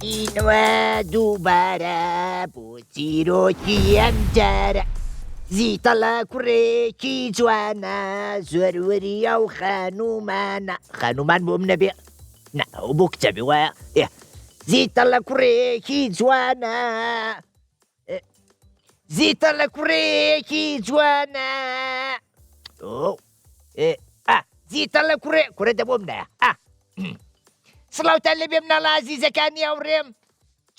اینوە دووبارە بۆ چیرۆکی ئەم جارە زیتەڵە کوڕێکی جوانە زۆروەری ئەو خانومانە خانومان بۆم نەبێ نە ئەو بۆ کتەبێ وایە زیتەڵە کوڕێکی جوانە زیتەڵە کوڕێکی جوانە زیتەڵە کوڕێ دەبۆم نایە سڵاوتان لەبێ مناڵە عەزیزەکانی ئەوڕێم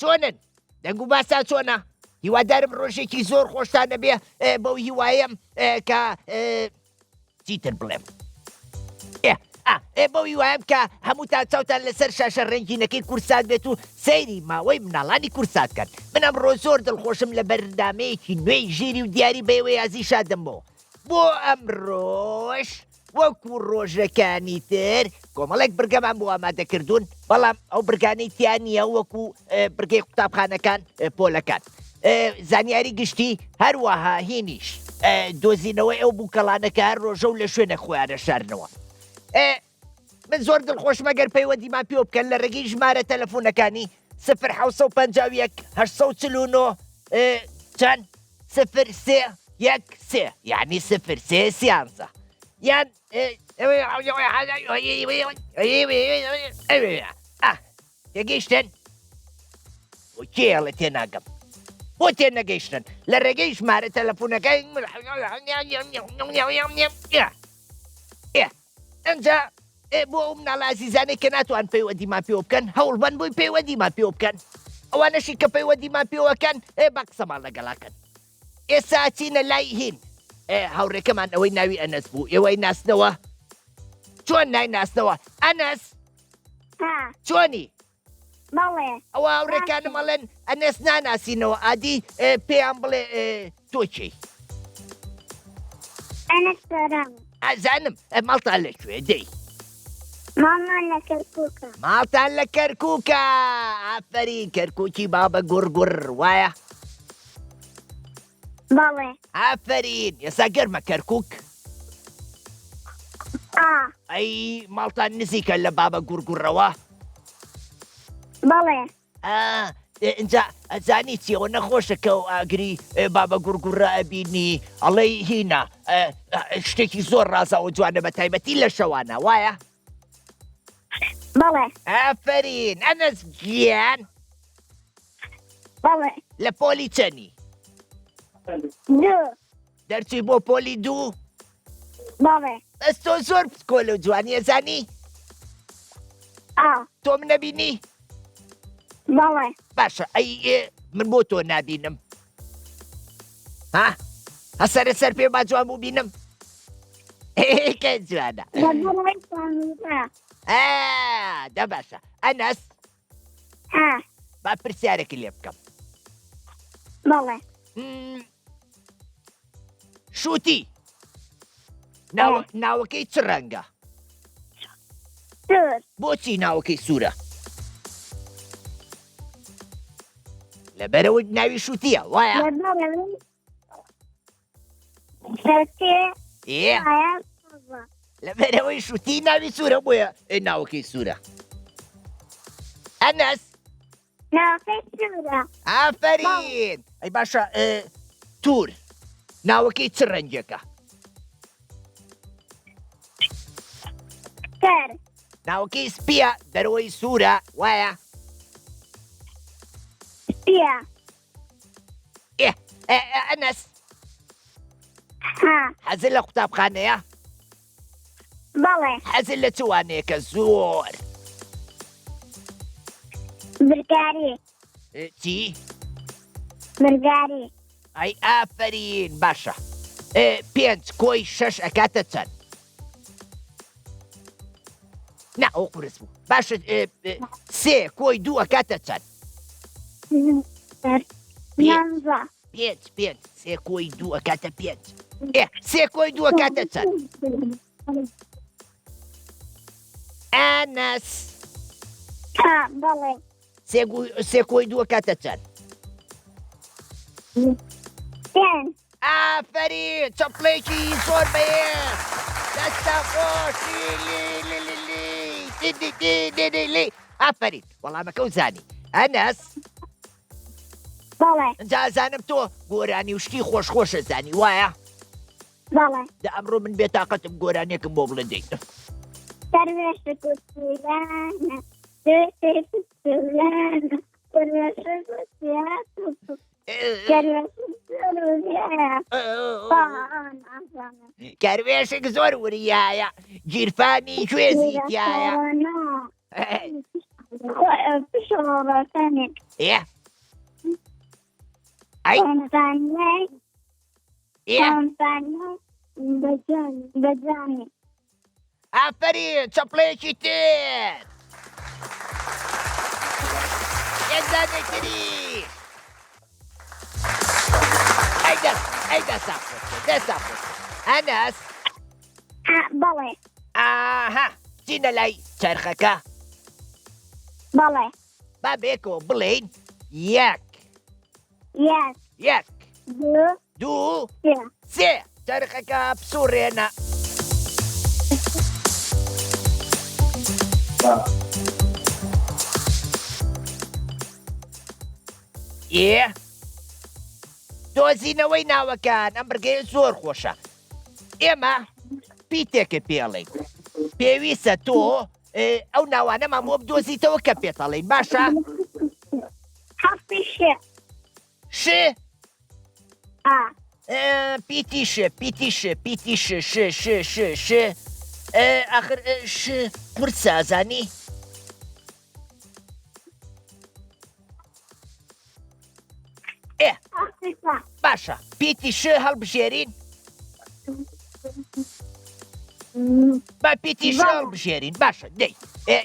چۆنن دەنگ و باسا چۆنە هیوادارم ڕۆژێکی زۆر خۆشتانە بێ بەو هیوایم کە چیتر بڵێم بەو هیوایم کە هەمووتان چاوتان لەسەر شاشە ڕێنگینەکەی کورسات بێت و سەیری ماوەی مناڵانی کورساتکەن من ئەمڕۆ زۆر دڵخۆشم لە بەردامەیەکی نوێی ژیری و دیاری بەوەی یازی شادمەوە بۆ ئەمڕۆژ وەکو ڕۆژەکانی تر کۆمەڵێک برگەمان بۆ ئامادەکردوون بەڵام ئەو برگانەی تیانە وەکو برگەی قوتابخانەکان پۆلەکان زانیاری گشتی هەروەها هینیش دۆزینەوەی ئەو بووکەڵانەکە هەر ڕۆژە و لە شوێنە خۆیانە شارنەوە من زۆر دڵخۆشم ئەگەر پەیوەندیمان پێوە بکەن لە ڕێگەی ژمارە تەلەفۆنەکانی 0 چەند 0 یعنی 0 یان تێگەیشتن بۆ کێڵە تێناگەم بۆ تێنەگەیشتن لە ڕێگەی ژمارە تەلەفۆنەکەی ئەمجا بۆ ئەو مناڵە عەزیزانەی کە ناتوان پەیوەندیمان پێوە بکەن هەوڵبەن بۆی پەیوەندیمان پێوە بکەن ئەوانەشی کە پەیوەندیمان پێوەکەن بە قسەمان لەگەڵاکەن ئێستا چینە لای هین هاوڕێکەمان ئەوەی ناوی ئەنەس بوو ئێوەی ناسنەوە چۆن نایناسنەوە ئەنەس چۆنی ئەوە هاوڕێکانم ئەڵێن ئەنەس ناناسینەوە ئادی پێیان بڵێ تۆ چی ئازانم ماڵتان لەکوێ دەی ماڵتان لە کەرکووکە ئافەرین کەرکووکی بابە گوڕگوڕ وایە ئافەرین ئێستا گەرمە کەرکووک ئەی ماڵتان نزیکە لە بابە گوڕگوڕەوە اینجا ئەزانی چیەوە نەخۆشە کە و ئاگری بابە گوڕگوڕە ئەبینی ئەڵێ هینە شتێکی زۆر ڕازاوە جوانە بە تایبەتی لە شەوانە وایە ئافەرین ئەنەس گیان لە پۆلی چەنی دەرچی بۆ پۆلی 2 بەس تۆ زۆر پسکۆلە و جوانی ئەزانی تۆ من نەبینی باشە ئەی من بۆ تۆ نابینم هەسەرە سەر پێ با جوان بوو بینم کە جوانە دە باشە ئەنەس با پرسیارێکی لێ بکەم شووتی ناوەکەی چ ڕەنگە بۆچی ناوەکەی سوورە لەبەرەوەی ناوی شووتیە وایە لەبەرەوەی شووتی ناوی سوورە بۆیە ناوەکەی سوورە ئەنەس ئافەرین ئەی باشە تور ناوەکەی چ ڕەنگێکە ناوەکەی سپیە دەرەوەی سوورە وایە ئەنەس حەزت لە قوتابخانەیە حەزت لە چوانەیەکە زۆر چی ئەی ئافەرین باشە 5 کۆی 6 ئەکاتە چەند نا ئەو قورس بوو باشە 3 کۆی 2 ئەکاتە چەند 5 3 کۆی 2 ئەکاتە 5 3 کۆی 2 ئەکاتە چەند ئەنەس 3 کۆی 2 ئەکاتە چەند ئافەرین چەپڵێکی زۆر بەهێز دەستە خۆشی ئافەرین وەڵامەکە و زانی ئەنەس بەڵێ ئەزانم تۆ گۆرانی وشتی خۆشخۆشە زانی وایە بەڵێ دا ئەمڕۆ من بێتاقەتم گۆرانێکم بۆ بڵێ دەروێشە کوتولانە دێتێ کوتولانە دەروێشە کوتولانە کەروێشێک زۆر وریایە گیرفانی گوێزی تایە بەجانی ئافرین چەپڵەیەکی تر یەکدانێکتری ئەی دەسا ئەنەس بەڵێ ئاها چینە لای چەرخەکە بەڵێ با بێکەوە بڵێین یەک یەک دوو سێ سێ چەرخەکە بسوڕێنە دۆزینەوەی ناوەکان ئەم بەرگەیە زۆر خۆشە ئێمە پیتێکە پێڵێن پێویستە تۆ ئەو ناوانەمان بۆ بدۆزیتەوە کە پێتەڵێن باشە هەفتی شێ ش پیتی ش ئاخر ش قورسە زانی باشە پیتی ش هەڵبژێرین با پیتی ش هەڵبژێرین باشە دەی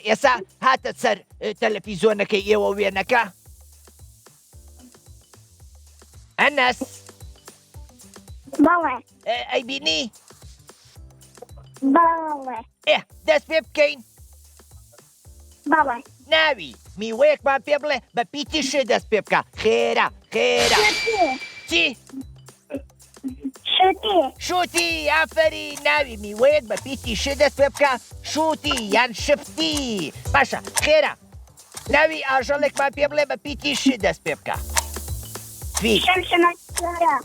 ئێستا هاتە سەر تەلەڤیزۆنەکەی ئێوە وێنەکە ئەنەس بەڵێ ئەیبینی بەڵێ دەست پێ بکەین بەڵێ ناوی میوەیەکمان پێ بڵێ بە پیتی ش دەست پێ بکە خێرا چی؟ شوتی ئافەری ناوی میوەیەک بە پیتی ش دەست پێ بکە شوتی یان شفتی باشە خێرا ناوی ئاژەڵێکمان پێ بڵێ بە پیتی ش دەست پێ بکە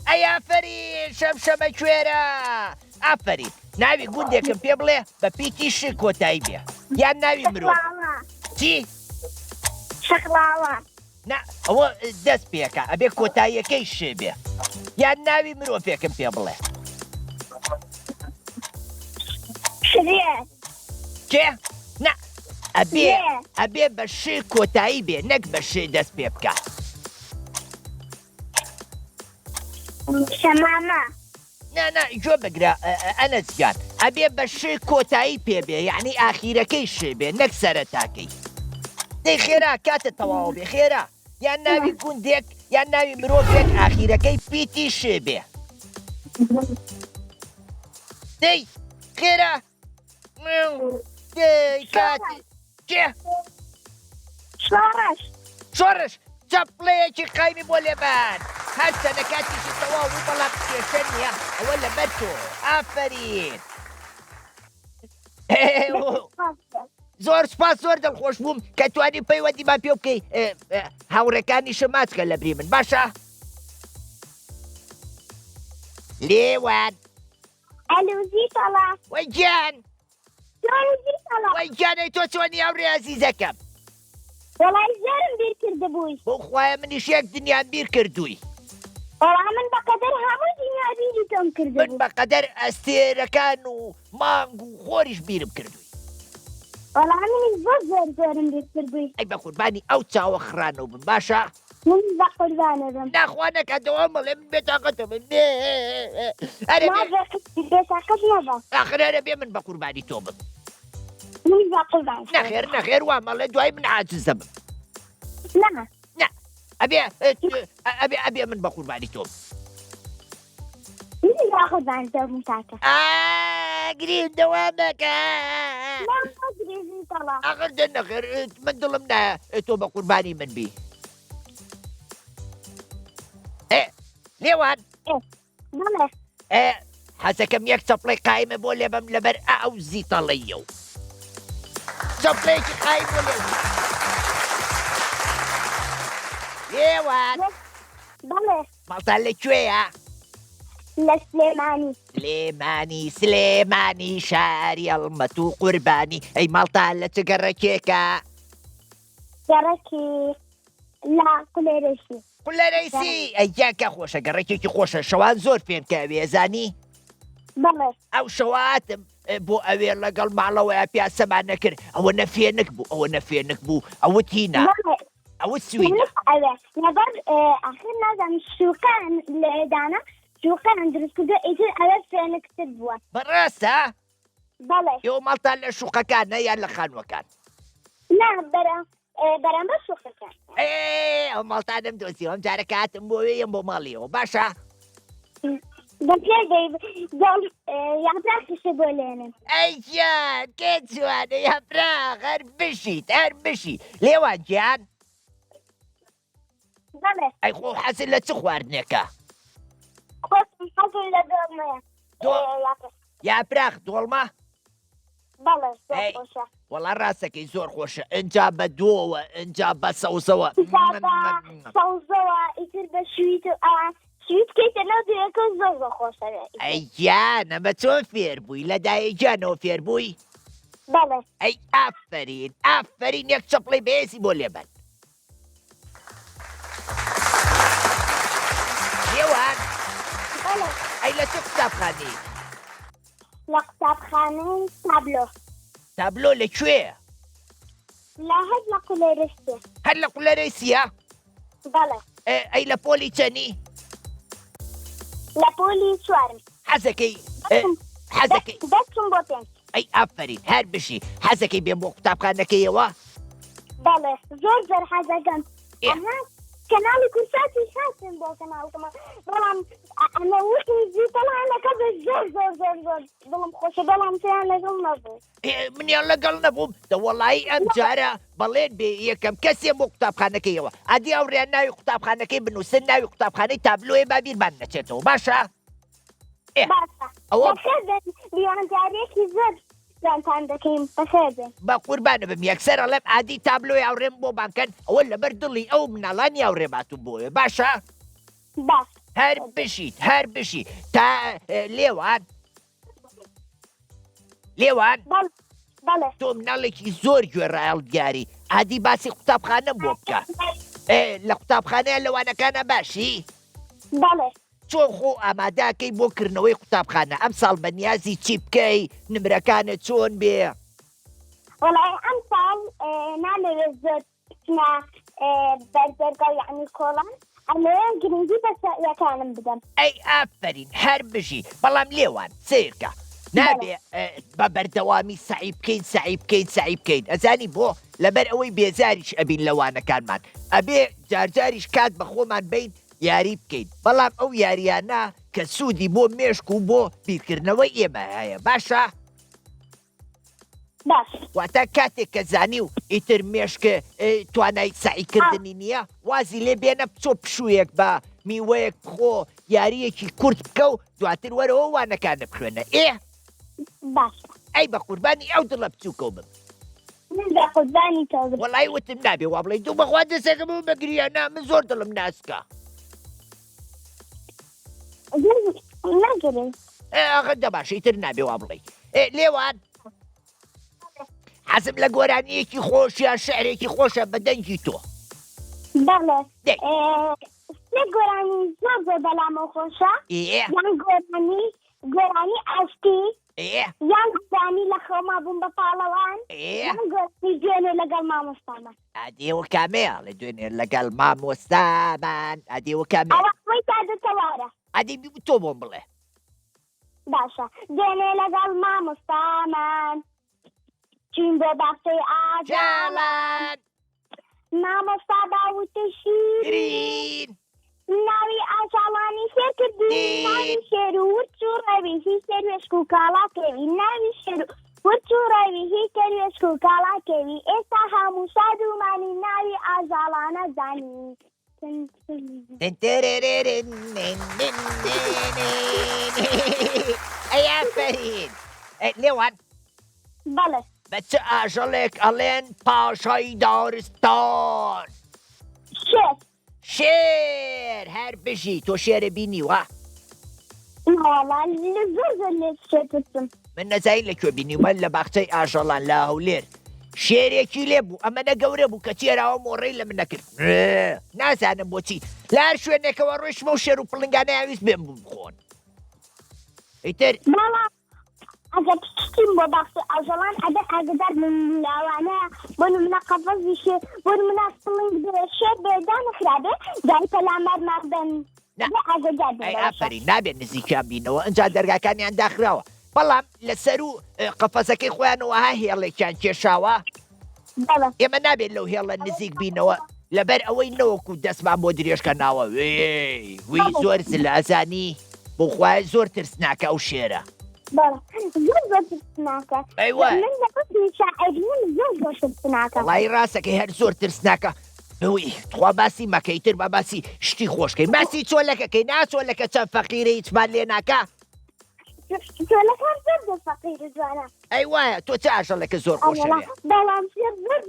ئەی ئافەرین شەمشەمە کوێرە ئافەرین ناوی گوندێکم پێ بڵێ بە پیتی ش کۆتایی بێ یان ناوی مرۆڤ چی؟ شەقڵاوە ئەوە دەست پێکە ئەبێ کۆتاییەکەی ش بێ یان ناوی مرۆڤێکم پێ بڵێ کێ؟ ئەبێ بە ش کۆتایی بێ نەک بە ش دەست پێ بکە شەمامە نا گوێ بگرە ئەنەسگیان ئەبێ بە ش کۆتایی پێ بێ یعنی ئاخیرەکەی ش بێ نەک سەرەتاکەی دەی خێرا کاتە تەواو بێ خێرا یان ناوی گوندێک یان ناوی مرۆڤێک ئاخیرەکەی پیتی ش بێ دەی خێرا دەی کات کێ؟ شۆڕش چەپڵەیەکی قایمی بۆ لێبان هەر چەنە کاتیشی تەواو بوو بەڵام کێشە نییە ئەوە لەبەر تۆ ئافەرین زۆر سپاس زۆر دڵخۆش بووم کە توانی پەیوەندیمان پێ بکەی هاوڕێکانیشە ماچکە لە بری من باشە لێوان وەی گیان وەی گیانەی تۆ چۆنی هاوڕێ عەزیزەکەم وەڵای زۆرم بیر کرده بووی بۆ خوایە منیش یەک دنیام بیر کردووی وەڵا من بەقەدەر هەموو دنیا بیری تۆم کرده من بەقەدەر ئەستێرەکان و مانگ و خۆریش بیرم کردووی وەڵا منیش بۆ زۆرم بیر کردووی ئەی بە قوربانی ئەو چاوە خڕانەوە بم باشە من بە قوربانە بم ناخوا نەکاتەوە مەڵێ من بێتاقەتە من بێتاقەت نەبە ئاخرەرە بێ من بە قوربانی تۆ بم من بە قوربان نەخێر وا مەڵێ دوای من عاجزە بم نا ئەبێ من بە قوربانی تۆ بم من بە قوربان تۆ بم تاکە گرین دەوامەکە گرێزی تەڵا ئاخر نەخێر من دڵم نایە تۆ بە قوربانی من بی لێوان بڵێ حەزەکەم یەک چەپڵی قایمە بۆ لێبم لەبەر ئەو زیتەڵەیە و چەپڵەیەکی قایم بۆ لێ لێوان بەڵێ ماڵتان لەکوێیە؟ لە سلێمانی. سلێمانی شاری ئەڵمەت و قوربانی. ئەی ماڵتان لە چ گەڕەکێکە؟ گەڕەکی لە قولێرەشی. قولەرەیسی ئەیجان کە خۆشە، گەڕێکێکی خۆشە. شەوان زۆر پێم کە وێزانی بەڵێ ئەو شەواتم بۆ ئەوێ لەگەڵ ماڵەوەی پیاسەمان نەکرد. ئەوە نەفێنک بوو ئەوە تینە بەڵێ ئەوە سوینە. ئەوێ لەبەر ئاخر نازانم شوکان لێدانە شوکان دروست کردو ئیتر ئەوە فێنکتر بووە. بەڕاستە؟ بەڵێ ئێوە ماڵتان لە شوقەکانە یان لە خانووەکان؟ نا بەرامبەر شوکەکان. ئەو ماڵتانم دۆزیەوە ئەم جارە کاتم بۆ وێ بۆ ماڵیەوە باشە؟ دەپێ یاپراکیشە بۆ لێنم. ئەیجان کێ جوانە یاپراق هەر بشیت لێوان گیان. بەڵێ ئەی خۆ حەزت لە چ خواردنێکە؟ خۆشم حەزم لە دۆڵمەیە. یاپراق دۆڵمە؟ بەڵێ زۆر خۆشە. وەڵا ڕاستەکەی زۆر خۆشە. ئەنجا بە دۆوە ئەنجا بە سەوزەوە سەوزەوە ئیتر بە شویت و شویت کەیتە ناو دوێکە زۆر خۆشە. ئەیجان ئەمە چۆن فێر بووی لە دایەجانەوە فێر بووی؟ بەڵێ ئەی ئافرین یەک چەپڵی بێزی بۆ لێبەن. لێوان بەڵێ ئەی لە چ قوتابخانەی؟ لە قوتابخانەی تابلۆ. تابلۆ لەکوێیە؟ لە هەر لە قولێرەشتێ. هەر لە قولەرەیسیە؟ بەڵێ ئەی لە پۆلی چەنی؟ لە پۆلی چوارم. حەزەکەی دەچم بۆ پێنج. ئەی ئافرین هەر بشی. حەزەکەی بێن بۆ قوتابخانەکەیەوە؟ بەڵێ زۆر حەزەکەم. ئەها کەناڵی کورساتی خاصم بۆ کەناڵکەمە، بەڵام ئەمە وشتی زیتەڵانەکە بە زۆر دڵم خۆشە، بەڵام تیان لەگەڵ نەبوو. منیان لەگەڵ نەبووم. دەوەڵایی ئەم جارە بەڵێن بێ یەکەم کەسێ بۆ قوتابخانەکەیەوە. ئادی ئەوڕیان ناوی قوتابخانەکەی بنووسن، ناوی قوتابخانەی تابلۆیە بابیرمان نەچێتەوە باشە؟ باشە بەخێربێن دیوانجارێکی زۆر جانتان دەکەین بەخێربێن. بە قوربانە بم یەکسەر ئەڵێم ئادی تابلۆی ئاوڕێم بۆ بانکەن ئەوە لەبەر دڵی ئەو مناڵانی ئاوڕێباتوم بۆیە باشە؟ باش هەر بشیت تا لێوان بەڵێ تۆ مناڵێکی زۆر گوێڕایەڵ دیاری ئادی باسی قوتابخانە بۆ بکە. لە قوتابخانەیە لەوانەکانە باشی؟ بەڵێ چۆن خۆ ئاماداکەی بۆ کردنەوەی قوتابخانە ئەم ساڵ بەنیازی چی بکەی؟ نمرەکانت چۆن بێ؟ وەڵای ئەم ساڵ نامەوێت زۆر بچنە بەردەرگای یعنی کۆڵان، ئەمەوێت گرنگی بە سەعیەکانم بدەم. ئەی ئافرین هەر بژی. بەڵام لێوان سیرکە نابێ بە بەردەوامی سعی بکەین. ئەزانی بۆ لەبەر ئەوەی بێزاریش ئەبین لەوانەکانمان، ئەبێ جارجاریش کات بە خۆمان بین یاری بکەین. بەڵام ئەو یاریانە کە سوودی بۆ مێشک و بۆ بیرکردنەوەی ئێمە هەیە باشە؟ باش واتە کاتێک کە زانی و ئیتر مێشکە توانای سعیکردنی نییە، وازی لێ بێنە بچۆ پشوویەک بە میوەیەک بخۆ یاریەکی کورت بکە و دواتر وەرەوە وانەکانە بخوێنە. باش ئەی بە قوربانی ئەو دڵە بچووکە بم. من بە قوربانی تۆ بم. وەڵای وتم نابێ وا بڵێ دوو بەخوا دەسێکم و بەگریانە من زۆر دڵم ناسکە. نەگرن ئاخە دەباشە ئیتر نابێ وا بڵێ. لێوان حەزم لە گۆرانیەکی خۆش یا شعرێکی خۆشە بە دەنگی تۆ. بەڵێ لە گۆرانی زۆر بەلامە خۆشە، یان گۆرانی ئاشتی، یان گۆرانی لە خۆما بووم بە پاڵەوان، یان گۆرانی دوێنێ لەگەڵ مامۆستامان. ئادێوە کامەیە لە دوێنێ لەگەڵ مامۆستامان ئادێوە کامەیە؟ ئەوە خۆی تادەتەوارە. ئادی تۆ بۆم بڵێ. باشە دوێنێ لەگەڵ مامۆستامان چین بۆ باخچەی ئاژاڵان، مامۆستا باوتە شیرین، ناوی ئاژاڵانی فێرکردی، ناوی شێر و ورچ و ڕەوی هی سەروێشک و کاڵاکەوی، ناوی شێر و ورچ و ڕەوی هی سەروێشک و کاڵاکەوی، ئێستا هەموو شادومانی ناوی ئاژاڵانە زانی. ئەی ئافرین. لێوان بەڵێ بە چ ئاژەڵێک ئەڵێن پاشای دارستان؟ شێر هەر بژی تۆ شێرە بینیوە وەڵا زۆر لێ شێتم من نەزای لەکوێ بینیومە لە باخچەی ئاژەڵان لە هەولێر شێرێکی لێ بوو ئەمەنە گەورە بوو کە چێراوە مۆڕەی لە من نەکرد نازانم بۆچی لە هەر شوێنێکەوە ڕۆیشمە و شێر و پڵنگانە یاویست بێم بخۆن ئیتر بەڵام ئەگەر پشتیم بۆ باخچەی ئاژەڵان ئەگەر ئاگدار من لاوانەیە بۆ نمونە قەفەزی شێر بۆ نمونە سڵنگ بێ شێر بێدا نەخرابێ جای پەلامەر مابن ئاگدار ئەی ئافرین نابێت نزیکیان بینەوە ئەنجا دەرگاکانیان داخراوە بەڵام لەسەر و قەفەزەکەی خۆیانەوە ها هێڵێکیان کێشاوە ئێمە نابێت لەو هێڵە نزیک بینەوە لەبەر ئەوەی نەوەکو دەستمان بۆ درێژکە ناوە وی زۆر زلازانی بۆ خوای زۆر ترسناکە ئەو شێرە زۆر ترسناکە ئەیوە من لەپشتی شاعریم زۆر ترسناکە وڵای ڕاستەکەی هەر زۆر ترسناکە خوا باسی مەکەیتر بە باسی شتی خۆشکەی ماسی چۆلەکەکەی ناچۆلەکە چەند فەقیرە هیچمان لێ ناکە چۆلەکان زۆر فەقیرە جوانە ئەی وایە تۆ چه ئاژەڵێکە زۆر خۆشەوێ بەڵام زۆر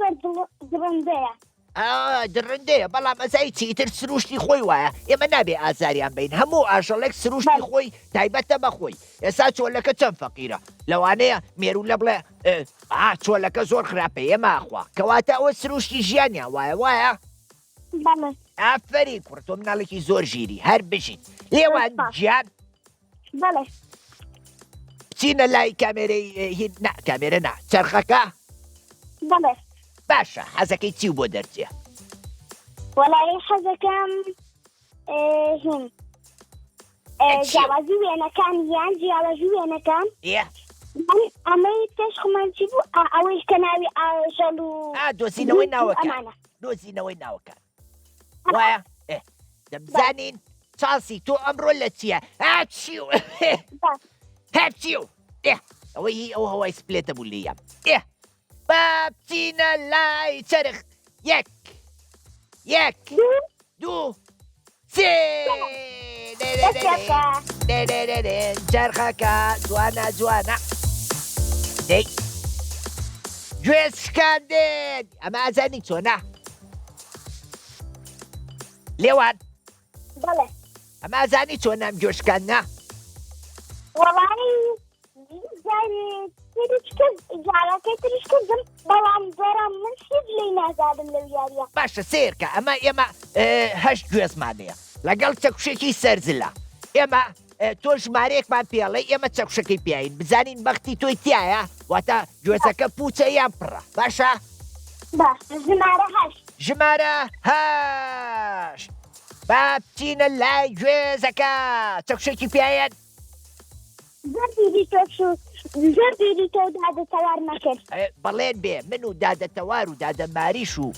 درەندەیە درڕندەیە بەڵام ئەزای چیتر سروشتی خۆی وایە ئێمە نابێ ئازاریان بین هەموو ئاژەڵێک سروشتی خۆی تایبەتە بەخۆی ئێستا چۆلەکە چەند فەقیرە لەوانەیە مێرو لە بڵێ چۆلەکە زۆر خراپە ئێماخوا کەواتە ئەوە سروشتی ژیانیان وایە ئافەری کوڕ تۆ مناڵێکی زۆر ژیری هەر بژیت لێوان گیان بچینە لای کامێرەی کامێرە نا چرخەکە باشە حەزەکەی چی بۆ دەرچێ وەڵای حەزەکەم هین جیاوازی وێنەکان یان جیاوازی وێنەکان ئەمەی پێش خۆمان چی بوو ئەوەی کە ناوی ئاژەڵ و دۆزینەوەی ناوەکان دۆزینەوەی ناوەکان وایە دەبزانین چاسی تۆ ئەمڕۆ لە چییە هەرچی و ئەوەی ئەو هەوای سپلێتە بوو لێیە بچینە لای چرخ یەک دوو سێ چرخەکە جوانە دەی گوێز شکاندێن ئەمە ئازانی چۆنە لێوان ئەمە ئازانی چۆنام گوێشکاندنا وەڵای جارەکەی تریش کردم بەڵام زۆرم من هیچ لێی نازادم لەو یاریە باشە سێرکە ئەمە ئێمە هەشت گوێزمانەیە لەگەڵ چەکوشێکی سەرزلە ئێمە تۆ ژمارەیەکمان پێڵێ ئێمە چەکوشەکەی پیاین بزانین بەختی تۆی تایە واتە گوێزەکە پوچە یان پڕە باشە ژمارە هەشت با بچینە لای گوێزەکە چەکوشێکی پیاەن زۆر بیری تۆ دادەتەوار نەکرد بەڵێن بێ من و دادەتەوار و دادەماریش و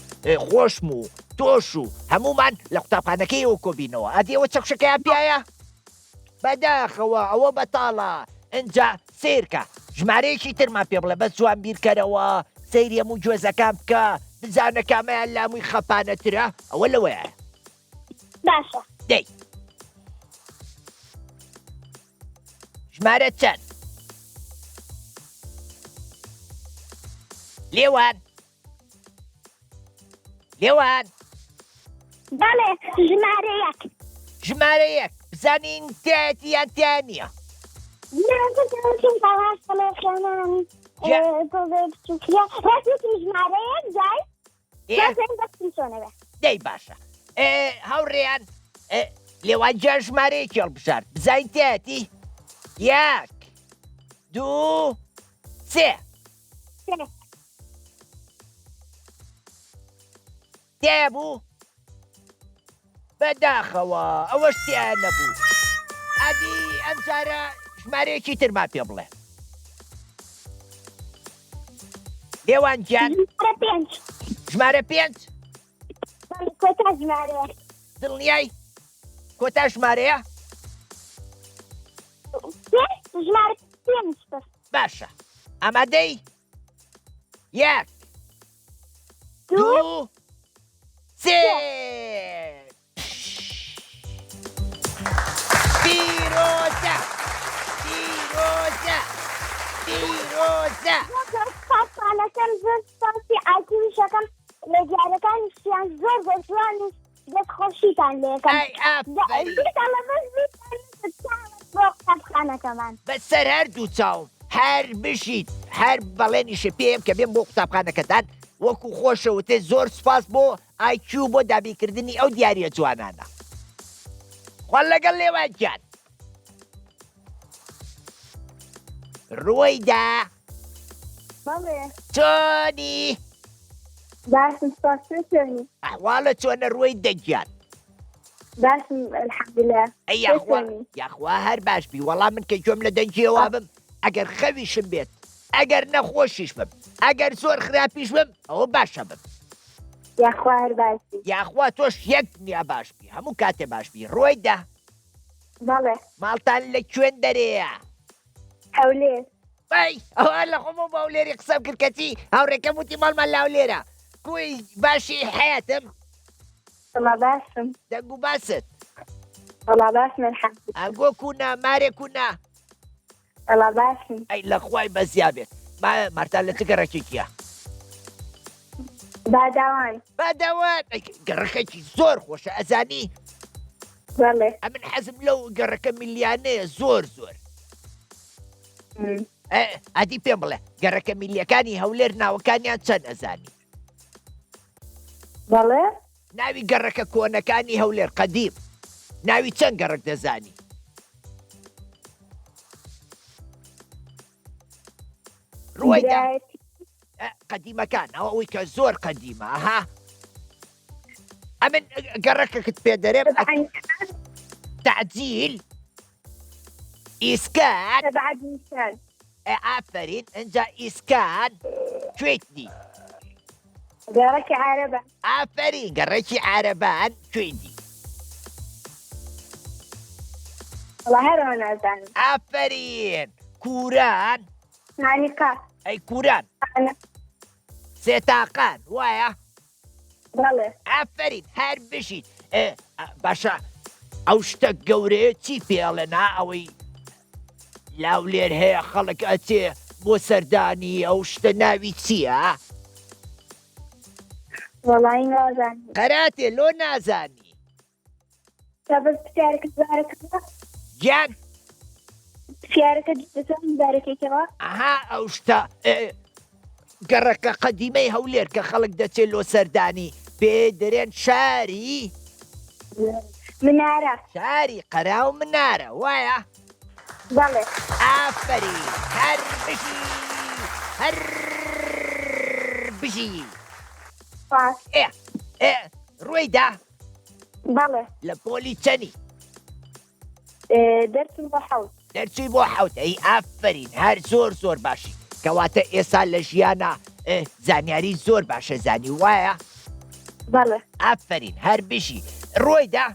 خۆشم و تۆش و هەمومان لە قوتابخانەکەیەوە کۆبینەوە ئەدیەوە چەکشەکەیان پیایە بەداخەوە ئەوە بەتاڵە ئەجا سیرکە ژمارەیەکی ترمان پێ بڵێ بەس جوان بیرکەرەوە سەیری هەموو گوێزەکان بکە بزانە کامەیان لامووی خەپانەترە ئەوە لەوەیە باشە دەی ژمارە چەند لێوان بەڵێ ژمارە یەک بزانین تایەتی یان تیان نییە دەی باشە هەوڕێیان لێوان جا ژمارەیەکی هەڵبژار بزانین تایەتی یەک دوو سێ تێ بوو بەداخەوە ئەوەش تیان نەبوو ئەدی ئەم جارە ژمارەیەکی ترمان پێ بڵێ لێوان گیان ژمارە پێنج دڵنیای کۆتا ژمارەیە باشە ئامادەی یەک دوو سێ پیرۆزە پاسپانەکەم زۆر سپاسی ئاکیویشەکەم لە دیارەکانیشیان زۆر جوان و دەست خۆشیتان لێکەم ئەی ئافرین لە بۆ قوتابخانەکەمان بەسەر هەردوو چاوم هەر بشیت هەر بەڵێنیشە پێم کە بێم بۆ قوتابخانەکەتان وەکو خۆشەوتێ زۆر سوپاس بۆ ئایکیو بۆ دابینکردنی ئەو دیاریە جوانانە خوا لەگەڵ لێوانگیان ڕۆیدا بەڵێ چۆنی باشم سپاس چۆنی ئەحواڵە چۆنە ڕۆی دەگیان باشم الحەمدولله ئەی یاخوا هەر باش بی وەڵام من کە گوێم لە دەنجیەوە بم ئەگەر خەویشم بێت ئەگەر نەخۆشیش بم ئەگەر زۆر خراپیش بم ئەوە باشە بم یاخوا هەر باسی یاخوا تۆش یەک نیا باش بی هەموو کاتێ باش بی ڕۆیدا بەڵێ ماڵتان لە کوێن دەرەیە هەولێر ئەی ئەوە لە خۆمە باولێری قسەم کرد کەچی هاوڕێکەم وتی ماڵمان لاولێرە کوی باشی حیاتم وەڵا باشم دەنگ و باست وەڵا باشم الحەمدولله ئەگۆ کونا مارێ کونا وەڵا باشم ئەی لە خوای بەزیا بێت مارتان لە چ گەڕەکێکیە باداوان باداوان گەڕەکەکی زۆر خۆشە ئەزانی بەڵێ ئەمن حەزم لەو گەڕەکە میلیانەیە زۆر زۆر ئەدی پێم بڵێ گەڕەکە میلیەکانی هەولێر ناوەکانیان چەند ئەزانی بەڵێ ناوی گەڕەکە کۆنەکانی هەولێر قەدیم ناوی چەند گەڕک دەزانی ڕۆیدا قەدیمەکان ئەوە ئەوی کە زۆر قەدیمە ها ئەمن گەڕەکەکت پێ دەرێم تعجیل ئیسکان بعد نیشان ئافرین ئەنجا ئیسکان کوێیتنی گەڕەکی عارەبە ئافرین گەڕێکی عارەبان کوێیدی وەڵا هەرەوە نازانم ئافرین کوران نانیقا ئەی کوران سێتاقان وایە بەڵێ ئافرین هەر بشیت باشە ئەو شتە گەورەیە چی پێڵێنا ئەوەی لاولێر هەیە خەڵک ئەچێ بۆ سەردانی ئەو شتە ناوی چییە وەڵی نازانم قەراتێ لۆ نازانی بەس پرسیارەکە زارەکەەوە گیان پرسیارەکە دەزانم زارەکەیەوە ئەها ئەو شتە گەڕەکە قەدیمەی هەولێر کە خەڵک دەچێت لۆ سەردانی پێ دەرێن شاری منارە شاری قەرا و منارە وایە بەڵێ ئافرین هەر بشی هەر بژی پاس ڕۆیدا بەڵێ لە پۆلی چەنی دەرچم بە حەوت دەرچووی بۆ حەوت ئەی ئافرین هەر زۆر زۆر باشی کەواتە ئێستا لە ژیانە زانیاری زۆر باشە زانی وایە بەڵێ ئافرین هەر بژی ڕۆیدا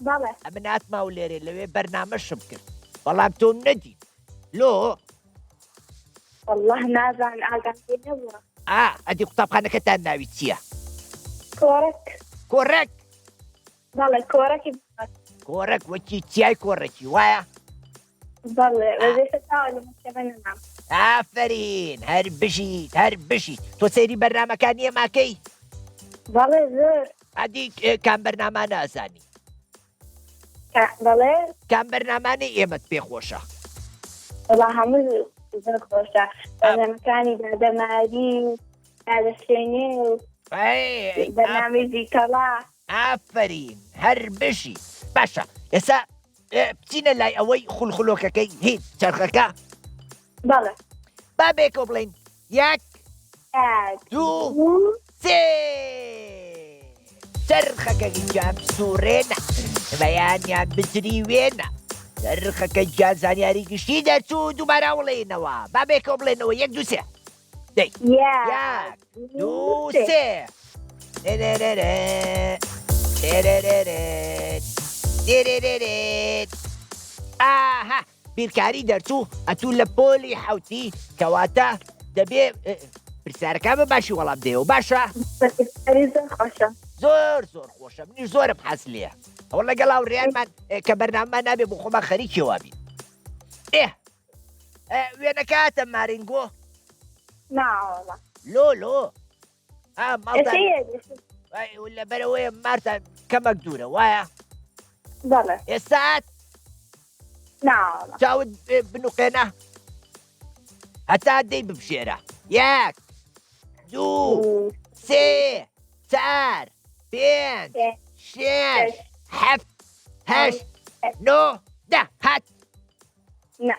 بەڵێ ئەمن هاتما و لێرێ لەوێ بەرنامەشم کرد بەڵام تۆم نەدی لۆ والله نازان ئاگام پێ نەبووە ئەدی قوتابخانەکەتان ناوی چییە کۆرەک کۆڕێک بەڵێ کۆرەکی کۆڕێک وەکی چیای کۆڕێکی وایە بەڵێ وەزێتەوە لە مەکتەبە نەمام ئافرین هەر بژیت هەر بژیت تۆ سەیری بەرنامەکانی ئێماکەی بەڵێ زۆر ئەدی کام بەرنامان نازانی بەڵێ کام بەرنامانەی ئێمەت پێخۆشە وەڵا هەموو زۆر خۆشە بەرنامەکانی دادەماری دادەشێنێ و بەرنامەی کەڵا ئافرین هەر بژی باشە ئێستا بچینە لای ئەوەی خولخولۆکەکەی هیچ چرخەکە بەڵێ با بێکەوە بڵین یەک دوو سێ چرخەکەی جام سوورێنە بەیانیان بجری وێنە چرخەکە جان زانیاری گشتی دەرچوو دووبارە وڵێنەوە با بێکەوە بڵێنەوە یەک دوو سێ دەی یەک دوو سێ ئاها بیرکاری دەرچوو ئەتوو لە پۆلی حەوتی کەواتە دەبێ پرسیارەکە بە باشی وەڵام دێەوە باشە زۆر خۆشە زۆر زۆر خۆشە منیش زۆرم حەز لێە ئەوە لەگەڵ هاوڕێیانمان کە بەرنامەمان نابێ بۆ خۆمان خەریکیەوە بین وێنەکە هاتە مارینگۆ ناوەڵا لۆ ولا بەرەوەیە مارتە کەمەک دوورە وایە بەڵێ ئێستات ناوەڵە چاوت بنوقێنە هەتا دەی ببژێرە 1 2 3 4 5 6 7 8 9 10 هات نه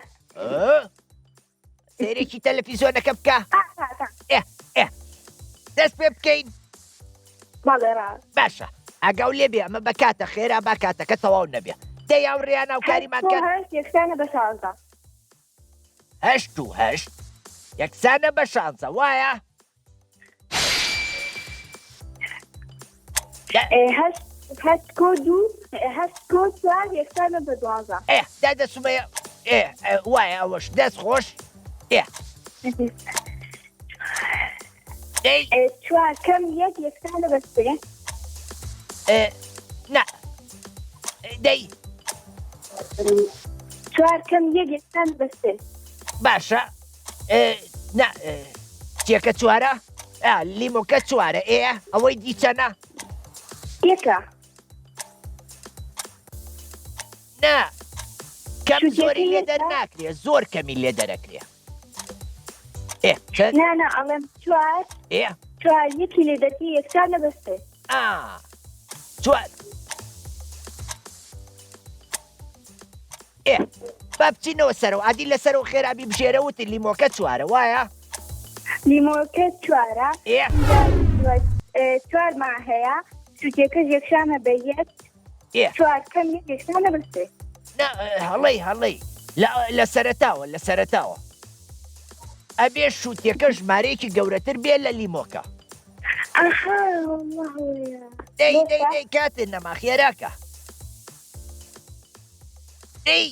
سەیرێکی تەلەڤیزۆنەکە بکە دەست پێ بکەین بەڵێ ڕاست باشە ئەگەڵ لێبێ ئەمە بەکاتە خێرا باکاتەکە تەواو نەبێ دەی ئەو ڕێیانە و کاریمان کرد یەکسانە بە 16 هەشت و هەشت یەکسانە بە 16 وایە هەشت کۆ دوو هەشت کۆ چوار یەکسانە بە 12 دادەسومەیە وایە ئەوەش دەست خۆش دەی چوار کەم یەک یەکسانە بە 3 نا دەی چوار کەم یەک یەکسانە بە 3 باشە نا چیەکە چوارە لیمۆکە چوارە ئەوەی دیچەنە یەکە نا کەم زۆری لێ دەرناکرێ زۆر کەمی لێ دەرەکرێ چەند نه ئەڵێم چوار یەکی لێ دەرکی یەکسانە بە 3 چوار با بچینەوە سەرەوە عادی لەسەرەوە خێرابی بژێرە وتی لیمۆکە چوارە وایە لیمۆکە چوارە چوارمان هەیە سووتێکەش یەکشانە بە 1 چوار کەم یەک یەکسانە بە 3 هەڵەی لە سەرەتاوە ئەبێ شووتێکە ژمارەیەکی گەورەتر بێ لە لیمۆکە دەی کاتێ نەما خێراکە دەی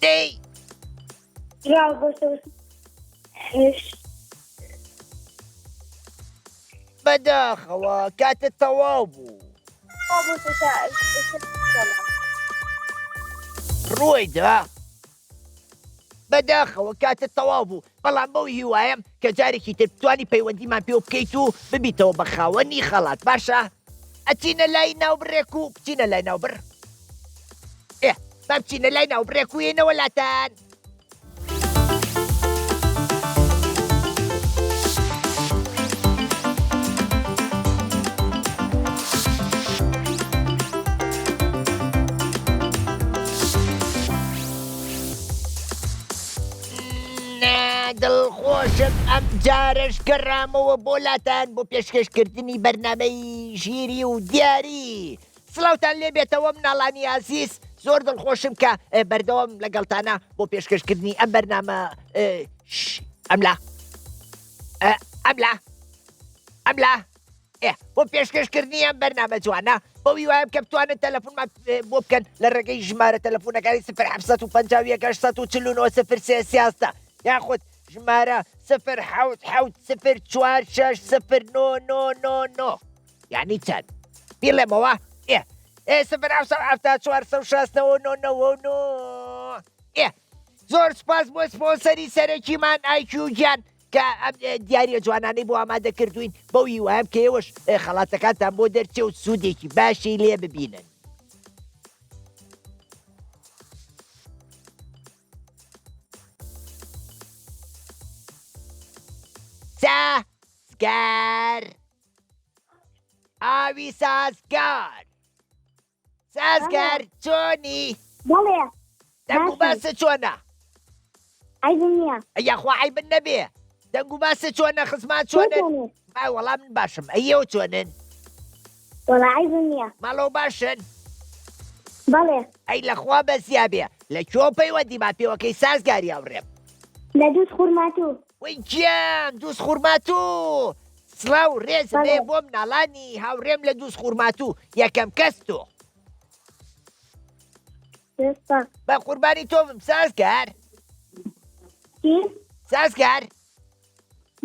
دەی بەداخەوە کاتت تەواو بوو ڕۆیدا بەداخەوە کاتت تەواو بوو بەڵام بەو هیوایم کە جارێکی تر بتوانی پەیوەندیمان پێ بکەیت و ببیتەوە بە خاوەنی خەڵات باشە ئەچینە لای ناوبڕێک و بچینە لای ناوبڕ با بچینە لای ناوبڕێک و هێنەوە لاتان دڵخۆشم ئەم جارش گەڕامەوە بۆ لاتان بۆ پێشکەشکردنی بەرنامەی ژیری و دیاری سڵاوتان لێ بێتەوە مناڵانی ئازیز زۆر دڵخۆشم کە بەردەوام لەگەڵتانە بۆ پێشکەشکردنی ئەم بەرنامە ئەملا بۆ پێشکەشکردنی ئەم بەرنامە جوانە بەوی وایم کە بتوانن تەلەفۆنمان بۆ بکەن لە ڕێگەی ژمارە تەلەفۆنەکانی 0 یاخود ژمارە 0 یعنی چەند بیڵێمەوە 0 زۆر سپاس بۆ سپۆنسەری سەرەکیمان ئایکیو گیان کە ئەم دیارە جوانانەی بۆ ئامادە کردوین بەوی وایم کە ئێوەش خەڵاتەکانتان بۆ دەرچێ و سوودێکی باشی لێ ببینن سازگار ئاوی سازگار چۆنی بەڵێ دەنگ و باسە چۆنە عیبم نییە یاخوا عیبن نەبێ دەنگ و باسە چۆنە خزمان چۆنن وەڵام من باشم ئەیەوە چۆنن وەڵا عیبم نییە ماڵەوە باشن بەڵێ ئەی لەخوا بەزیابێ لە کۆ پەیوەندیمان پێوەکەی سازگاری هاوڕێم لە دووس خوورماتوو وی گیان دووس خوورماتوو سڵاو ڕێزمێ بۆ مناڵانی هاوڕێم لە دووس خوورماتوو یەکەم کەس تۆ بە قوربانی تۆم سازگار سازگار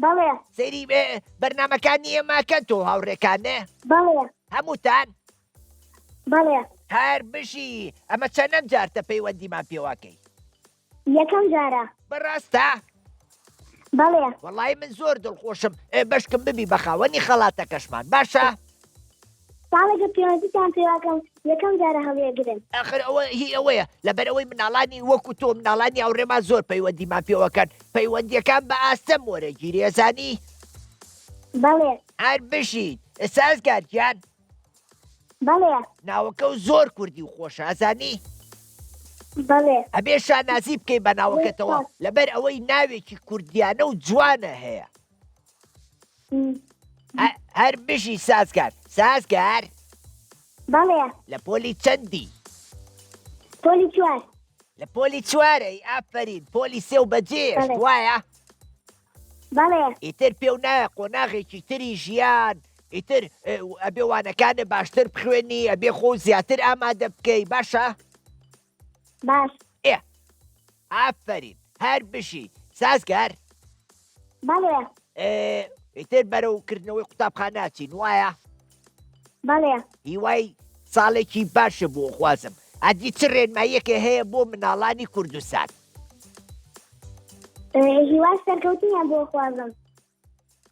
بەڵێ سەیری بەرنامەکانی ئێماکەن تۆ هاوڕێکانە بەڵێ هەمووتان بەڵێ هەر بشی ئەمە چەندەم جارتە پەیوەندیمان پێواکەی یەکەم جارە بەڕاستە بەڵێ وەڵی من زۆر دڵخۆشم بەشکم ببی بەخاوەنی خەڵاتەکەشمان باشە؟ ساڵێکە پەیوەندیتان پێواکەم یەکەم جارە هەڵێگرن ئەخر ئەوە هی ئەوەیە لەبەر ئەوەی مناڵانی وەکو تۆ مناڵانی ئەوڕێمان زۆر پەیوەندیمان پێوەکەن پەیوەندیەکان بە ئاستەم وەرەگیری ئەزانی بەڵێ هەر بشیت سازگارگیان بەڵێ ناوەکە و زۆر کوردی و خۆشە ئەزانی بەڵێ ئەبێ شانازی بکەی بە ناوەکەتەوە لەبەر ئەوەی ناوێکی کوردیانە و جوانە هەیە هەر بشی سازگار بەڵێ لە پۆلی چەندی پۆلی چوار لە پۆلی چوارەی ئافرین پۆلی سێ و بەجێش بەڵێ. وایە بەڵێ ئیتر پێو نایە قۆناغێکی تری ژیان ئیتر ئەبێ وانەکانە باشتر بخوێنی ئەبێ خۆ زیاتر ئامادە بکەی باشە باش ئافرین هەر بشی سازگار بەڵێ ئیتر بەرەوکردنەوەی قوتابخاناچین وایە بەڵێ هیوای ساڵێکی باشە بۆ خوازم ئەدی چ ڕێنماییەکە هەیە بۆ مناڵانی کوردستان هیوا سەرکەوتنیان بۆ خوازم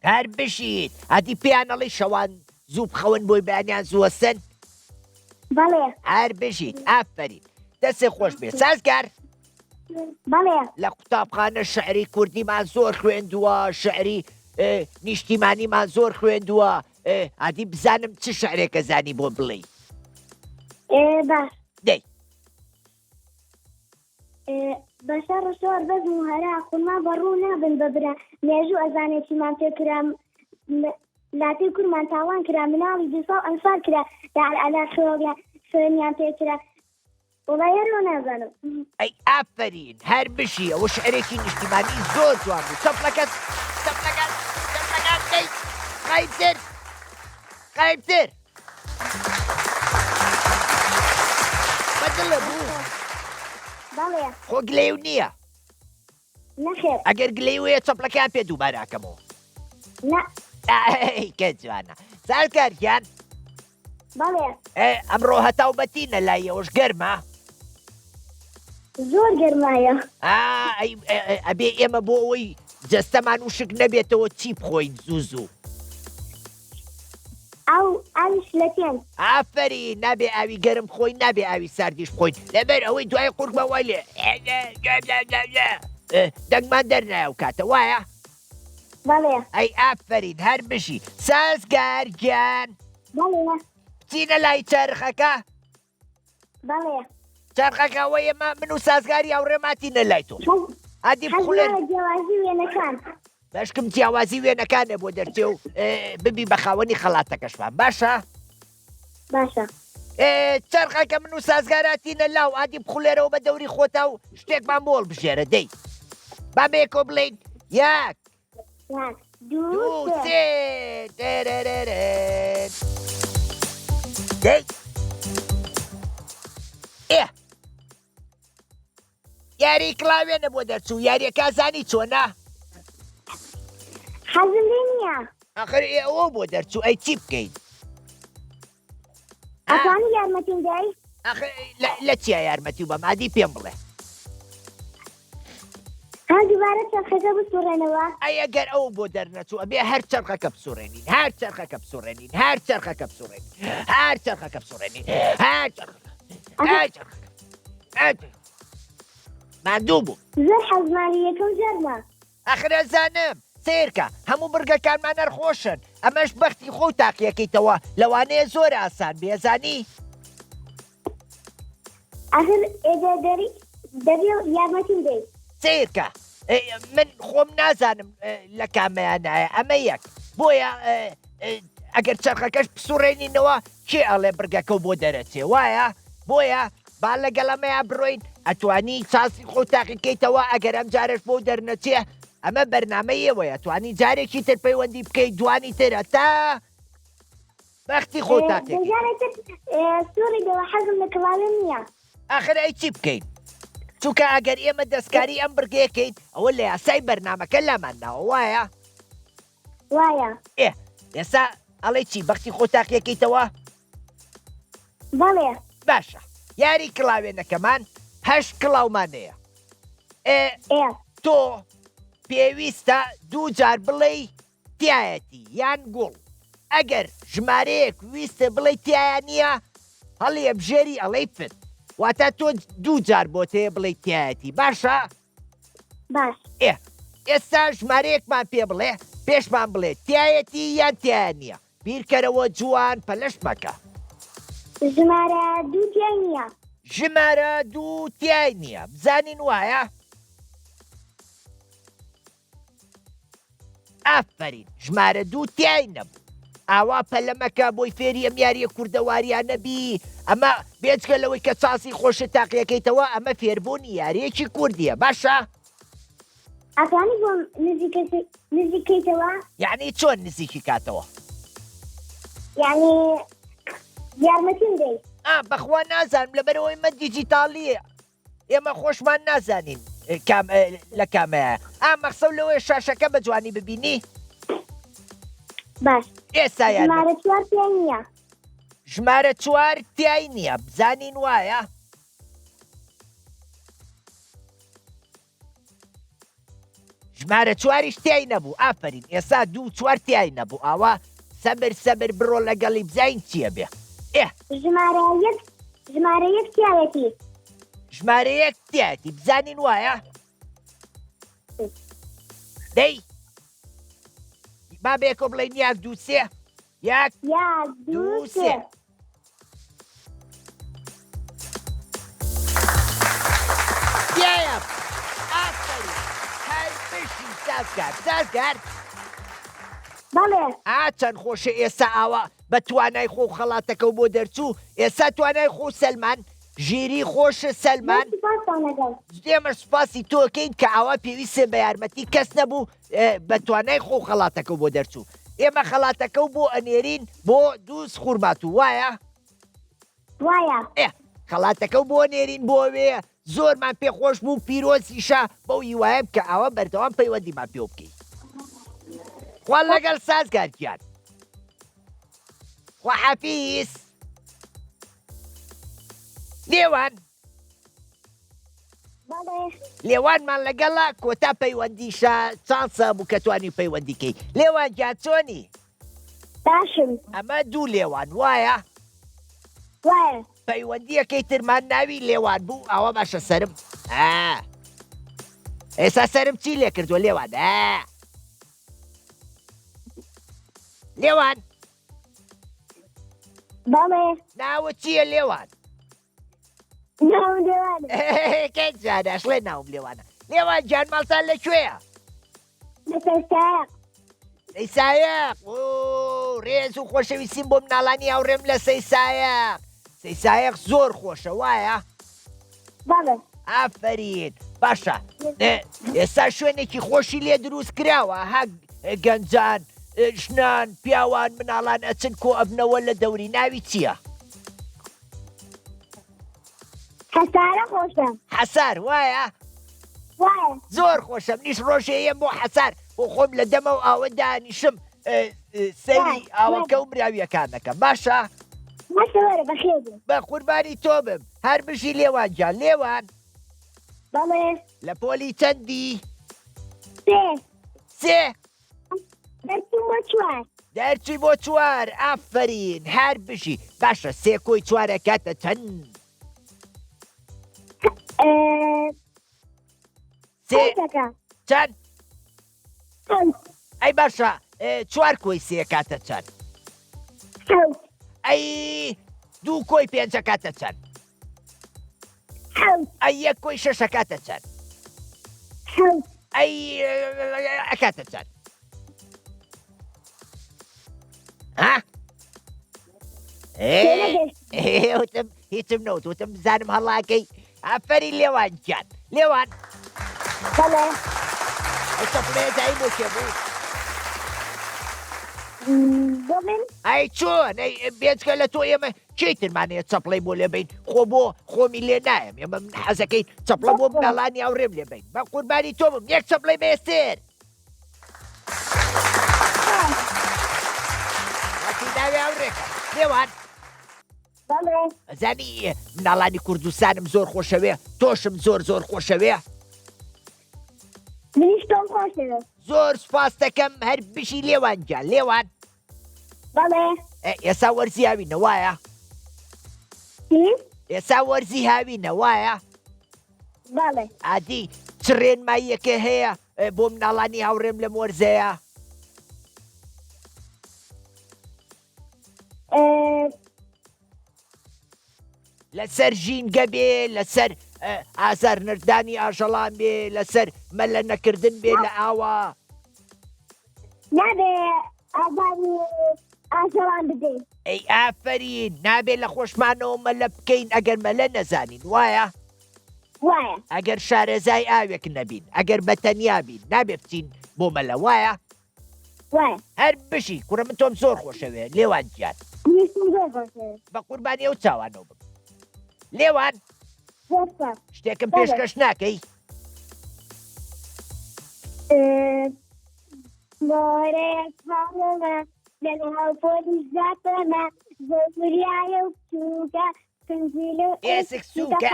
هەر بشیت ئەدی پێیانەڵی شەوان زوو بخەون بۆی بەیانیان زووەسن بەڵێ هەر بشیت ئافرین دەستێ خۆش بێ سازگار بەڵێ لە قوتابخانە شعری کوردیمان زۆر خوێندووە شعری نیشتیمانیمان زۆر خوێندووە ئادی بزانم چ شعرێکە زانی بۆ بڵێ باش دەی بەشە ڕشۆر بەزم و هەرا خورما بەڕوو نابن بەبرا مێژوو ئەزانێکیمان پێکرا لاتی کورمان تاوان کرا مناڵی دوساڵ ئەنفار کرا داعەلا خوێنیان پێکرا وڵای هەرۆ نازانم ئەی ئافرین هەر بشی ئەوە شعرێکی نیشتیمانی زۆر جوان بوو چەپلەکەت دەی قایبتر بەدڵە بوو بەڵێ خۆ گلێو نییە نەخێر ئەگەر گلەیوەیە چەپلەکان پێ دووباراکەمەوە نە کە جوانە سازگارگیان بەڵێ ئەمڕۆ هەتاو بەتینە لایەوەش گەرمە زۆر گەرمایە ئەبێ ئێمە بۆ ئەوەی جەستەمان وشک نەبێتەوە چی بخۆین زوو ئەو ئاویش لە تێن ئافری نابێ ئاوی گەرم خۆی نابێ ئاوی ساردیش بخۆین لەبەر ئەوەی دوای قوربەوە لێ دەنگمان دەرنایە و کاتە وایە بەڵێ ئەی ئافرین هەر بشی سازگارگیان بەڵێ بچینە لای چرخەکە بەڵێ چرخەکەەوە ئێمە من و سازگاری ئەوڕێماتینە لای تۆ ئادی بخولێن جیاوازی وێنەکان بەشکم جیاوازی وێنەکانە بۆ دەرچێ و ببی بە خاوەنی خەڵاتەکەشمان باشە باشە چرخەکە من و سازگاراتینە لاو ئادی بخولێرەوە بە دەوری خۆتا و شتێکمان بۆڵ بژێرە دەی با بێکۆ بڵین یاک دوو سێ دەی یاری کلاوێنە بۆ دەرچوو یاریەکە زانی چۆنا حەزم لێ نییە ئەخر ئەوە بۆ دەرچوو ئەی چی بکەین ئەتوانی یارمەتیم دای لە چیە یارمەتی و بەم ئادی پێم بڵێ هەر دووبارە چەرخەکە بسوڕێنەوە ئەگەر ئەو بۆ دەرنەچوو ئەبێ هەر چرخەکە بسوڕێنین هەر چرخەکە بسوڕێنین هەر چرخەکە بسوڕێنین هەر چرخەکە بسوڕێنین هەر ماندوو بوو زۆر حەزمانی یەکەم جەرمە ئەخرە زانم سیرکە هەموو برگەکانمان نەرخۆشن ئەمەش بەختی خۆ تاقیەکەیتەوە لەوانەیە زۆر ئاسان بێزانی ئەخر ئێدەدەری دەبێ یارمەتیم دەی سیرکە من خۆم نازانم لە کامەیانایە ئەمە یەک بۆیە ئەگەر چرخەکەش بسوڕێنینەوە کێ ئەڵێ برگەکە بۆ دەرەچێ وایە بۆیە با لەگەڵەمەیە بڕۆین ئەتوانی چاسی خۆ تاقیکەیتەوە ئەگەر ئەم جارش بۆ دەرنەچێ ئەمە بەرنامەیەوەیە توانی جارێکی تر پەیوەندی بکەیت دوانی ترە تا بەختی خۆ تاقیەکەی سووری دەوە حەزم لە کڵاوێن نییە ئاخر ئەی چی بکەین چونکە ئەگەر ئێمە دەستکاری ئەم برگەیەکەین ئەوە لە یاسای بەرنامەکە لامانناوە وایە وایە ئێستا ئەڵێ چی بەختی خۆ تاقیەکەیتەوە بەڵێ باشە یاری کڵاوێنەکەمان 8 کڵاومانەیە تۆ پێویستە دوو جار بڵێ تایەتی یان گوڵ ئەگەر ژمارەیەک ویستە بڵێ تایە نییە هەڵێ بژێری ئەڵەی پت واتە تۆ دوو جار بۆ تەیە بڵێ تایەتی باشە؟ باش. ئێستا ژمارەیەکمان پێ بڵێ پێشمان بڵێ تایەتی یان تایە نییە بیرکەرەوە جوان پەلەش مەکە. ژمارە دوو تیای نییە. ژمارە دوو تیای نییە بزانین وایە؟ ئافرین ژمارە دوو تیای نەبوو ئاوا پەلەمەکە بۆی فێری ئەم یاریە کوردەواریان نەبی ئەمە بێجگە لەوەی کە چاسی خۆشە تاقیەکەیتەوە ئەمە فێربوونی یاریەکی کوردیە باشە؟ ئەتوانی بۆم نزیکەیتەوە؟ یعنی چۆن نزیکی کاتەوە؟ یعنی یارمەتیم دەی. بەخوا نازانم لەبەرەوەی مە دیجیتاڵیە ئێمە خۆشمان نازانین لە کامەیە مەخسە و لەوەی شاشەکە بە جوانی ببینی؟ باش. ئێستا ژمارە چوار تیای نییە. ژمارە چوار تیای نییە بزانین وایە؟ ژمارە چواریش تیای نەبوو ئافرین ئێستا دوو چوار تیای نەبوو ئاوا سەبر بڕۆ لەگەڵی بزین چییە بێ؟ ژمارە یەک تیایەتی. ژمارە یەک تیایەتی بزانین وایە؟ دەی با بێکۆ بڵێن یاک دوو سێ یاک دوو سێ. تایە ئافرین هەر بشی سازگار بەڵێ. چەند خۆشە ئێستا ئاوا بە توانای خۆ خەڵاتەکە و بۆ دەرچوو ئێستا توانای خۆ سەلمان ژیری خۆشە سەلمان ئێمە سوپاسی تۆکەین کە ئاوا پێویستە بە یارمەتی کەس نەبوو بە توانای خۆ خەڵاتەکە و بۆ دەرچوو ئێمە خەڵاتەکە و بۆ ئەنێرین بۆ دووس خوورمات و وایە؟ وایە. خەڵاتەکە و بۆ نێرین بۆ وێ زۆرمان پێخۆش بوو پیرۆزیشە بەو هیوایم کە ئاوا بەردەوام پەیوەندیمان پێ بکەین خوا لەگەڵ سازگارگیان خواحافیز لێوان لێوانمان لەگەڵا کۆتا پەیوەندیشە چانسە بوو کە توانی پەیوەندیکەی لێوان گیان چۆنی؟ باشم. ئەمە دوو لێوان وایە؟ وایە. پەیوەندیەکەی ترمان ناوی لێوان بوو ئەوە باشە سرم ئێستا سرم چی لێ کردووە لێوان لێوان بەڵێ. ناوە چییە لێوان؟ ناوم لێوانە. کەی جاداشڵێ ناوم لێوانە لێوان گیان ماڵتان لەکوێیە؟ لە سەرسایەق. سەیسایەق ڕێز و خۆشەویستیم بۆ مناڵانی هاوڕێم لە سەیسایەق سەیسایەق زۆر خۆشە وایە؟ بەڵێ. ئافرین باشە ئێستا شوێنێکی خۆشی لێ دروست کراوە ها گەنجان ژنان پیاوان مناڵان ئەچن کۆ ئەبنەوە لە دەوری ناوی چییە؟ حەسارە خۆشە. حەسار وایە؟ وایە. زۆر خۆشە منیش ڕۆژەیەم بۆ حەسار بۆ خۆم لە دەمە و ئاوە دانیشم سەری ئاوەکە و مراویەکانەکە باشە؟ باشەوەرە بەخێر بە قوربانی تۆ بم هەر بژی لێوان گیان لێوان بەڵێ. لە پۆلی چەندی؟ سێ. دەرچوو بۆ چوار. دەرچووی بۆ چوار ئافرین هەر بژی باشە سێ کۆی چوارەکەتە چەند؟ سێ چەند؟ ئەی باشە چوار کۆی سێکاتە چەند؟ ئەی دوو کۆی پێنجەکاتە چەند؟ ئەی یەک کۆی شەشەکاتە چەند؟ ئەی ئەکاتە چەند؟ ها؟ وتم هیچم نەوت وتم بزانم هەڵاکەی ئافەری لێوان گیان لێوان بەڵێ. ئەسەپڵێدایی بۆ کێ بوو؟ بۆ من؟ ئەی چۆن ئەی بێچکە لە تۆ ئێمە چیترمانەیە چەپڵەی بۆ لێبین خۆ بۆ خۆمی لێ نایم ئێمە من حەزەکەی چەپڵە بۆ مناڵانی هاوڕێم لێبین بە قوربانی تۆ بم یەک چەپڵەی بێستێر واتی ناوی هاوڕێکە لێوان بەڵێ. ئەزانی مناڵانی کوردستانم زۆر خۆشەوێ تۆشم زۆر زۆر خۆشەوێ منیش تۆم خۆشەوێت. زۆر سوپاس دەکەم هەر بشی لێوان گیان لێوان بەڵێ. ئێستا وەرزی هاوینە وایە؟ ئێستا وەرزی هاوینە وایە؟ بەڵێ. عادی چ ڕێنماییەکە هەیە بۆ مناڵانی هاوڕێم لەم وەرزەیە؟ لەسەر ژینگە بێ، لەسەر ئازار نردانی ئاژەڵان بێ، لەسەر مەلە نەکردن بێ لە ئاوا؟ نابێ ئازاری ئاژەڵان بدەین. ئەی ئافەرین، نابێت لە خۆشمانەوە مەلە بکەین ئەگەر مەلە نەزانین وایە؟ وایە. ئەگەر شارەزای ئاوێک نەبین، ئەگەر بەتەنیا بین نابێ بچین بۆ مەلە وایە؟ وایە. هەر بشی کوڕە من تۆم زۆر خۆشەوێ لێوان گیان منیشم زۆر خۆشەوێت. بە قوربانی ئەو چاوانەوە بم. لێوان زۆر سپاس. شتێکم پێشکەش ناکەی؟ مۆرەیەک هەڵەمە لە ناوپۆلی زاتەمە زۆر وریایە و بچووکە کنجیل و ئێسک سووکە.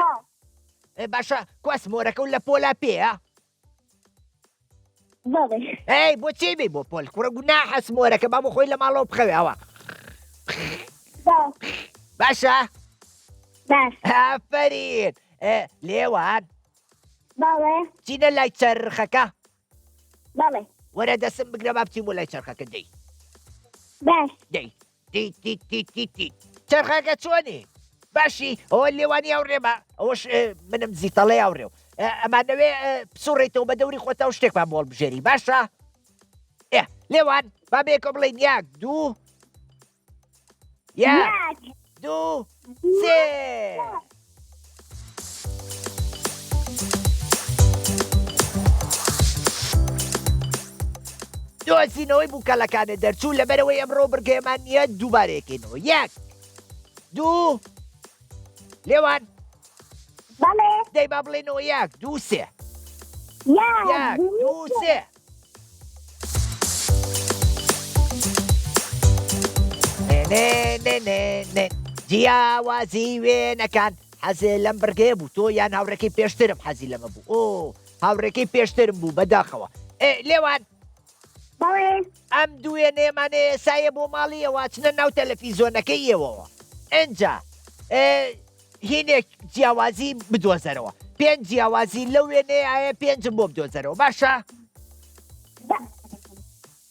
باشە کواس مۆرەکە و لە پۆلا پێە؟ بەڵێ. ئەی بۆچی بێ بۆ پۆل کوڕە گوناحە مۆرەکە با بۆ خۆی لە ماڵەوە بخەوێەوە. باشە؟ باش. ئافەرین. لێوان بەڵێ. چینە لای چەرخەکە؟ بەڵێ. وەرە دەسم بگرە با بچین بۆ لای چەرخەکە دەی. باش. دەی تی چەرخەکە چۆنی؟ باشی ئەوە لێوانی هاوڕێمە ئەوەش منم زیتەڵێ هاوڕێ و ئەمانەوێ بسوڕێتەوە بە دەوری خۆتەوە شتێکمان بۆڵ بژێری باشە؟ لێوان با بێکە بڵێن یاک دوو یاک دوو سێ. دۆزینەوەی بووکەلەکانە دەرچوو لەبەرەوەی ئەمڕۆ بڕگەیەمان نییە دووبارەیەکەینەوە. یەک دوو لێوان بەڵێ. دەی با بڵێنەوە یەک دوو سێ. یاک دوو سێ. جیاوازی وێنەکان حەزێ لەم بڕگەیە بوو تۆ یان هاوڕێکی پێشترم حەزی لەمە بوو؟ ئۆ هاوڕێکی پێشترم بوو بەداخەوە. لێوان بەڵێ. ئەم دوێنێمانەیە سایە بۆ ماڵیەوە چنە ناو تەلەڤیزۆنەکەی ئێوەوە ئەنجا هینێک جیاوازی بدۆزەرەوە. 5 جیاوازی لەو وێنەیە ئایا 5 بۆ بدۆزەرەوە باشە؟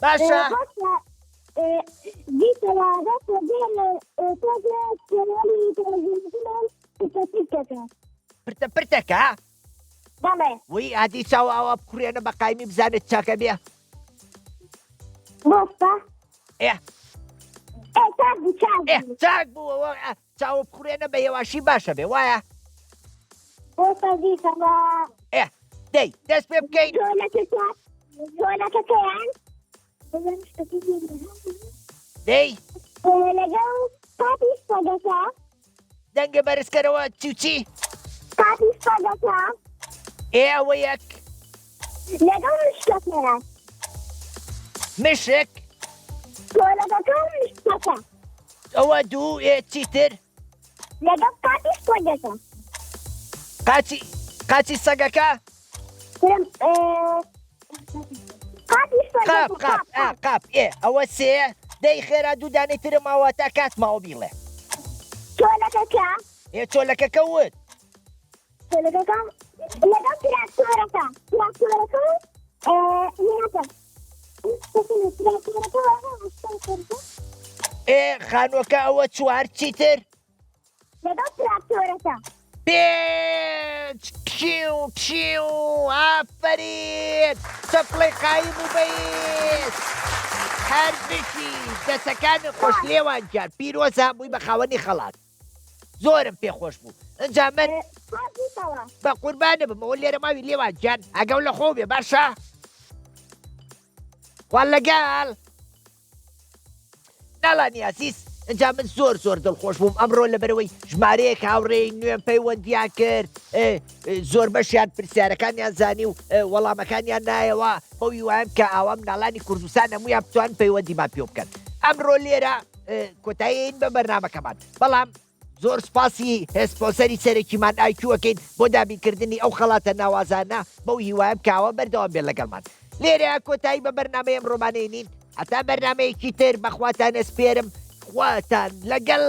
باشە؟ پرتە پرتەکە؟ بەڵێ. وی عادی چاو ئاوا بکوڕێنە بە قایمی بزانێت چاکە بێ. بۆستا. چاک بووەوە چاوە بخورێنە بە هێواشی باشە بێ وایە؟ بۆستا دیکەوە. دەی دەست پێ بکەین. جۆلەکەکەیان دەی لەگەڵ قاپی سەگەکە. دەنگە بەرزکەرەوە چی؟ قاپی سەگەکە. ئێوە یەک. لەگەڵ مشکەکەیان. مشک. جۆلەکەکە و مشکەکە. ئەوە دوو چیتر؟ لەگەڵ قاپی سەگەکە. قاچی سەگەکە؟ قاپی سەگەکە. قاپ ئەوە سێ. دەی خێرا دوو دانەی ترە ماوە تا کاتماوە بیڵێ. جۆلەکەکە. چۆلەکەکە وت؟ جۆلەکەکە لەگەڵ تراکتۆرەکە. تراکتۆرەکە خانووەکە ئەوە چوار چیتر؟ لەگەڵ تراکتۆرەکە. 5 کیو ئافەرین چەپڵی قایم و بەیست هەر بشی دەسەکانی خۆش لێوان گیان پیرۆزە بووی بە خاوەنی خەڵات زۆرم پێخۆش بوو. ئەنجا من بە قوربانە بمەوە لێرە ماوی لێوان گیان ئەگەڵ لە خۆ بێ باشە؟ خوان لەگەڵ ناڵانی ئاسیس. ئەنجا من زۆر دڵخۆش بووم ئەمڕۆ لەبەرەوەی ژمارەیەک هاوڕێی نوێم پەیوەندیان کرد زۆر بەشیان پرسیارەکانیان زانی و وەڵامەکانیان نایەوە بەوی وایم کە ئاوا مناڵانی کوردستان هەموویان بتوان پەیوەندیمان پێ بکەن. ئەمڕۆ لێرە کۆتاییین بە بەرنامەکەمان بەڵام زۆر سپاسی هێسپۆسەری سەرەکیمان ئایکیوەکەین بۆ دابینکردنی ئەو خەڵاتە ناوازانە بەو هیوایم کاوە بەردەوام بێت لەگەڵمان لێرە کۆتایی بە بەرنامەی ئەمڕۆمانەی نین هەتا بەرنمەیەکی تر بەخواتان ئەسپێرم خواتان لەگەڵ